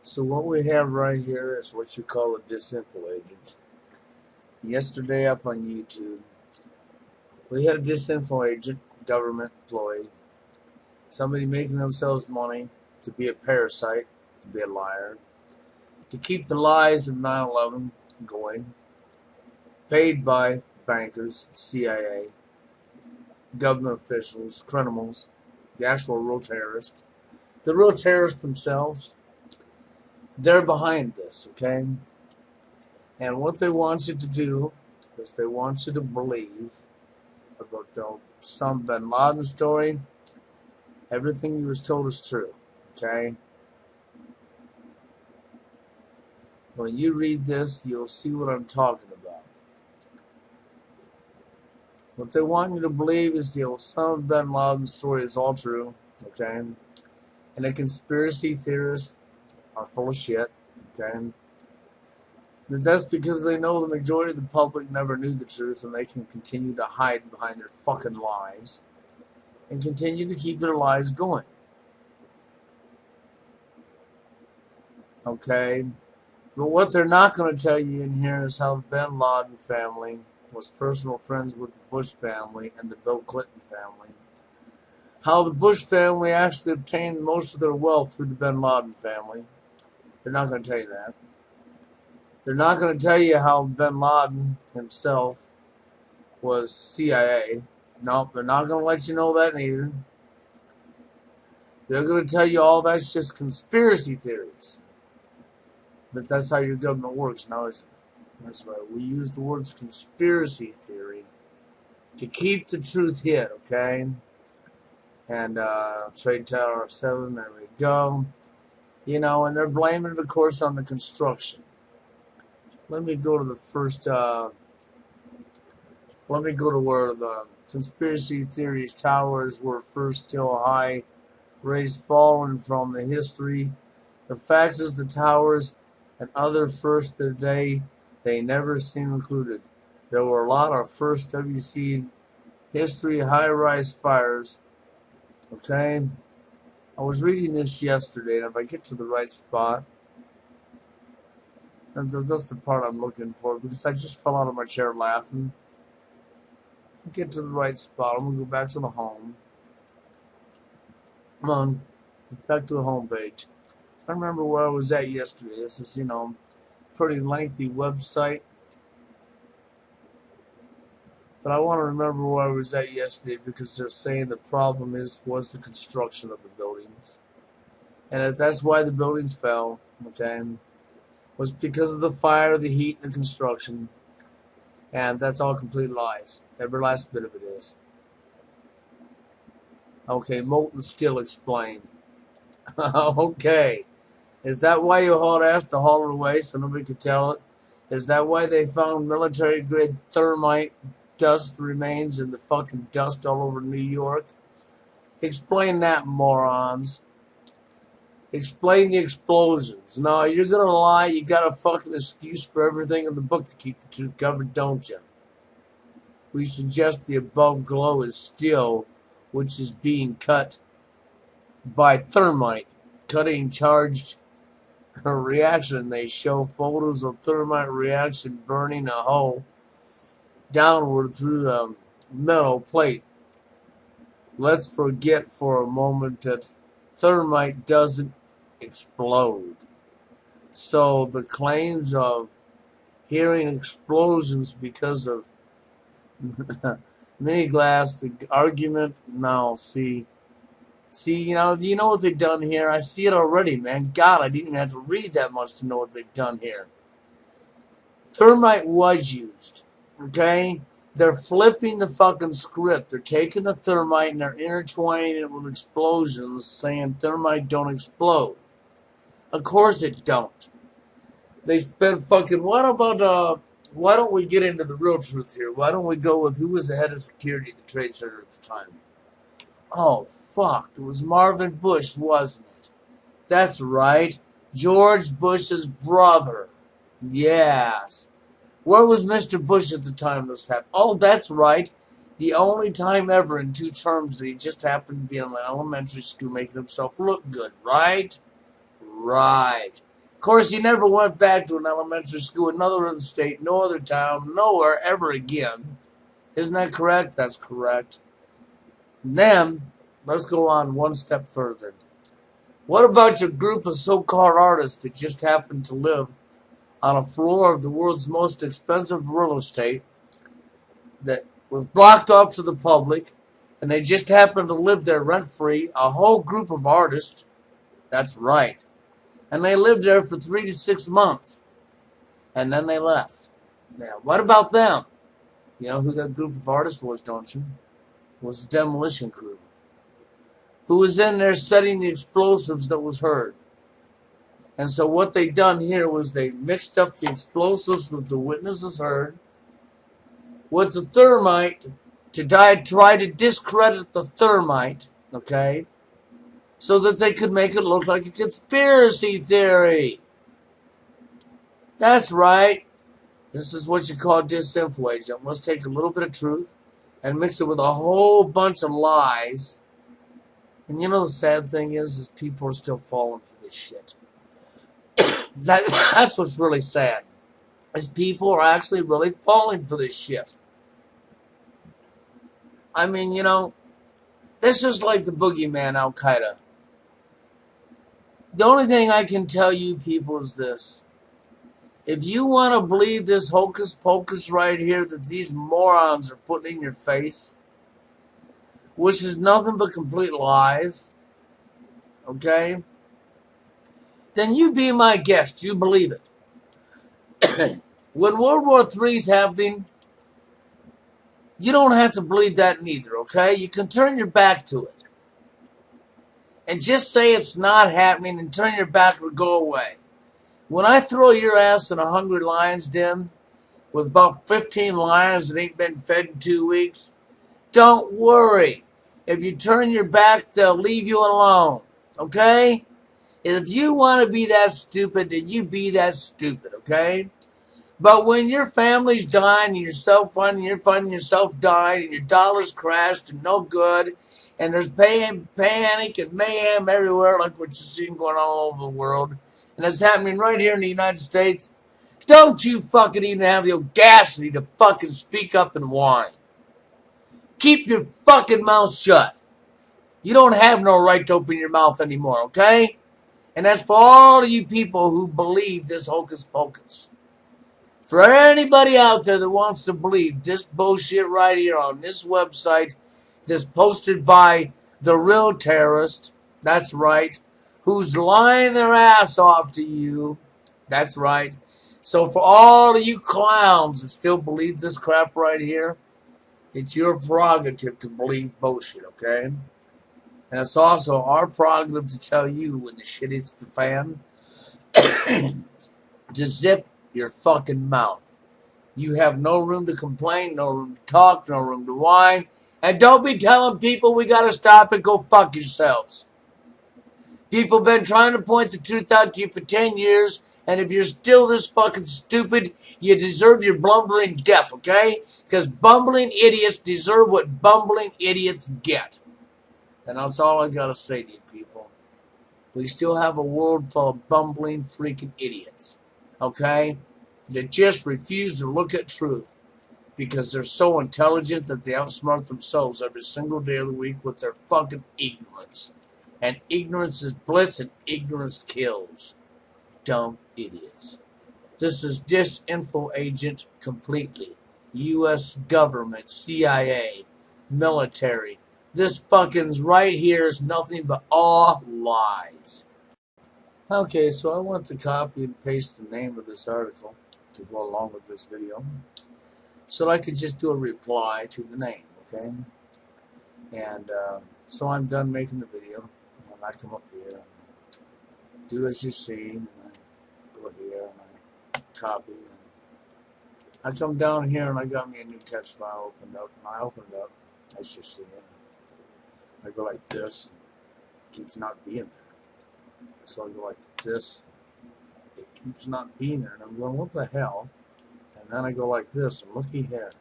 So what we have right here is what you call a disinfo agent. Yesterday up on YouTube, we had a disinfo agent, government employee, somebody making themselves money to be a parasite, to be a liar, to keep the lies of 9/11 going, paid by bankers, CIA, government officials, criminals, the actual real terrorists. The real terrorists themselves, they're behind this, okay? And what they want you to do is they want you to believe about the Osama bin Laden story. Everything you was told is true, okay? When you read this, you'll see what I'm talking about. What they want you to believe is the Osama bin Laden story is all true, okay? And the conspiracy theorists are full of shit, okay? But that's because they know the majority of the public never knew the truth and they can continue to hide behind their fucking lies and continue to keep their lies going. Okay? But what they're not going to tell you in here is how the bin Laden family was personal friends with the Bush family and the Bill Clinton family. How the Bush family actually obtained most of their wealth through the bin Laden family. They're not going to tell you that. They're not going to tell you how bin Laden himself was CIA. Nope, they're not going to let you know that either. They're going to tell you all that's just conspiracy theories. But that's how your government works now, isn't it? That's right. We use the words conspiracy theory to keep the truth hid, okay? And Trade Tower 7, there we go. You know, and they're blaming it, of course, on the construction. Let me go to the first, let me go to where the conspiracy theories towers were first still high, raised fallen from the history. The fact is the towers and other first their day, they never seem included. There were a lot of first WC history high-rise fires. Okay? I was reading this yesterday, and if I get to the right spot, and that's the part I'm looking for, because I just fell out of my chair laughing. Get to the right spot. I'm going to go back to the home. Come on. Back to the home page. I remember where I was at yesterday. This is, pretty lengthy website. But I want to remember where I was at yesterday because they're saying the problem was the construction of the buildings. And if that's why the buildings fell, okay, was because of the fire, the heat, and the construction. And that's all complete lies. Every last bit of it is. Okay, molten steel explained. Okay. Is that why you asked to haul it away so nobody could tell it? Is that why they found military-grade thermite dust remains in the fucking dust all over New York? Explain that, morons. Explain the explosions. No, you're gonna lie. You got a fucking excuse for everything in the book to keep the truth covered, don't you? We suggest the above glow is steel, which is being cut by thermite, cutting charged reaction. They show photos of thermite reaction burning a hole downward through the metal plate. Let's forget for a moment that thermite doesn't explode. So the claims of hearing explosions because of mini glass, the argument, no, see, do you know what they've done here? I see it already, man. God, I didn't even have to read that much to know what they've done here. Thermite was used, okay? They're flipping the fucking script. They're taking the thermite and they're intertwining it with explosions, saying thermite don't explode. Of course it don't. They spent fucking, why don't we get into the real truth here? Why don't we go with who was the head of security at the Trade Center at the time? Oh, fuck. It was Marvin Bush, wasn't it? That's right. George Bush's brother. Yes. Where was Mr. Bush at the time this happened? Oh, that's right. The only time ever in 2 terms that he just happened to be in an elementary school making himself look good, right? Right. Of course, he never went back to an elementary school in another other state, no other town, nowhere ever again. Isn't that correct? That's correct. And then, let's go on one step further. What about your group of so-called artists that just happen to live on a floor of the world's most expensive real estate that was blocked off to the public, and they just happen to live there rent-free, a whole group of artists? That's right. And they lived there for 3 to 6 months, and then they left. Now, what about them? You know who that group of artists was, don't you? It was the Demolition crew, who was in there studying the explosives that was heard. And so what they done here was they mixed up the explosives that the witnesses heard with the thermite to try to discredit the thermite, okay, so that they could make it look like a conspiracy theory. That's right. This is what you call disinfo, agent. Let's take a little bit of truth and mix it with a whole bunch of lies. And you know the sad thing is people are still falling for this shit. That's what's really sad. Is people are actually really falling for this shit. I mean, you know, this is like the boogeyman Al-Qaeda. The only thing I can tell you people is this. If you want to believe this hocus pocus right here that these morons are putting in your face, which is nothing but complete lies, okay, then you be my guest. You believe it. When World War III is happening, you don't have to believe that neither, okay? You can turn your back to it. And just say it's not happening and turn your back or go away. When I throw your ass in a hungry lion's den with about 15 lions that ain't been fed in 2 weeks, don't worry. If you turn your back, they'll leave you alone, okay? If you want to be that stupid, then you be that stupid, okay? But when your family's dying and you're finding yourself dying and your dollar's crashed and no good, and there's panic and mayhem everywhere like what you're seeing going on all over the world, and it's happening right here in the United States, don't you fucking even have the audacity to fucking speak up and whine. Keep your fucking mouth shut. You don't have no right to open your mouth anymore, okay? And that's for all of you people who believe this hocus pocus. For anybody out there that wants to believe this bullshit right here on this website that's posted by the real terrorist, that's right, who's lying their ass off to you, that's right. So for all of you clowns that still believe this crap right here, it's your prerogative to believe bullshit, okay? And it's also our prerogative to tell you when the shit hits the fan to zip your fucking mouth. You have no room to complain, no room to talk, no room to whine. And don't be telling people we gotta stop and go fuck yourselves. People been trying to point the truth out to you for 10 years, and if you're still this fucking stupid, you deserve your bumbling death, okay? Because bumbling idiots deserve what bumbling idiots get. And that's all I gotta say to you people. We still have a world full of bumbling freaking idiots, okay? That just refuse to look at truth because they're so intelligent that they outsmart themselves every single day of the week with their fucking ignorance. And ignorance is bliss and ignorance kills. Dumb idiots. This is disinfo agent completely. U.S. government, CIA, military. This fucking right here is nothing but all lies. Okay, so I want to copy and paste the name of this article to go along with this video, so I could just do a reply to the name, okay? And so I'm done making the video, and I come up here, and I do as you see, and I go here, and I copy, and I come down here, and I got me a new text file opened up, and I open it up, as you see it. I go like this, it keeps not being there. So I go like this, it keeps not being there, and I'm going, what the hell? And then I go like this, and looky here.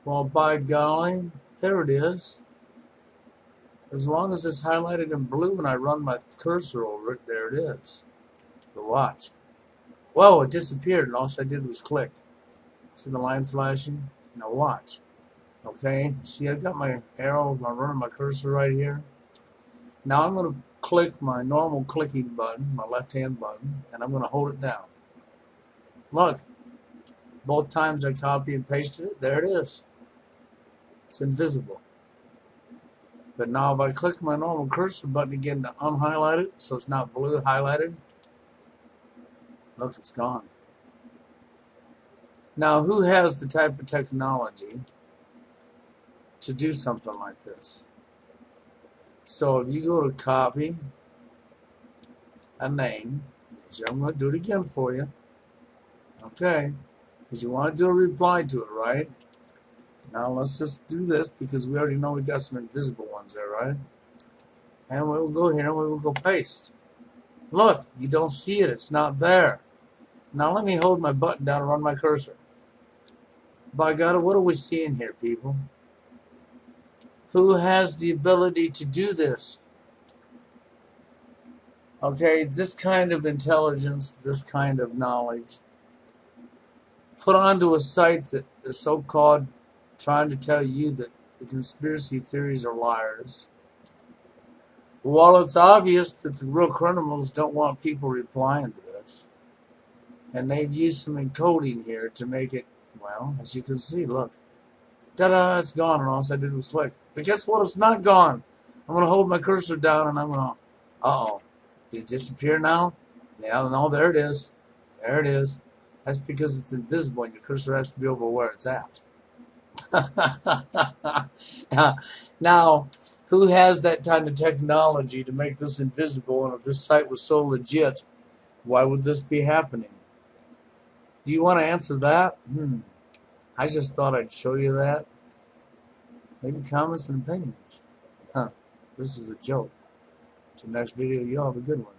Well, by golly, there it is. As long as it's highlighted in blue and I run my cursor over it, there it is. But watch. Whoa, it disappeared, and all I did was click. See the line flashing? Now watch. Okay, see I got my arrow, I'm running my cursor right here. Now I'm going to click my normal clicking button, my left-hand button, and I'm going to hold it down. Look, both times I copy and pasted it, there it is. It's invisible. But now if I click my normal cursor button again to unhighlight it, so it's not blue highlighted, look, it's gone. Now, who has the type of technology to do something like this? So if you go to copy a name, which I'm going to do it again for you, okay, because you want to do a reply to it, right? Now let's just do this because we already know we got some invisible ones there, right? And we'll go here and we will go paste. Look, you don't see it, it's not there. Now let me hold my button down and run my cursor. By God, what are we seeing here, people? Who has the ability to do this? Okay, this kind of intelligence, this kind of knowledge, put onto a site that is so-called trying to tell you that the conspiracy theories are liars. While it's obvious that the real criminals don't want people replying to this, and they've used some encoding here to make it, well, as you can see, look. Ta-da, it's gone, and all I did was click. But guess what? It's not gone. I'm going to hold my cursor down, and I'm going to, uh-oh. Did it disappear now? Yeah, no, there it is. There it is. That's because it's invisible, and your cursor has to be over where it's at. Now, who has that kind of technology to make this invisible? And if this site was so legit, why would this be happening? Do you want to answer that? I just thought I'd show you that. Maybe comments and opinions. This is a joke. Till next video, y'all have a good one.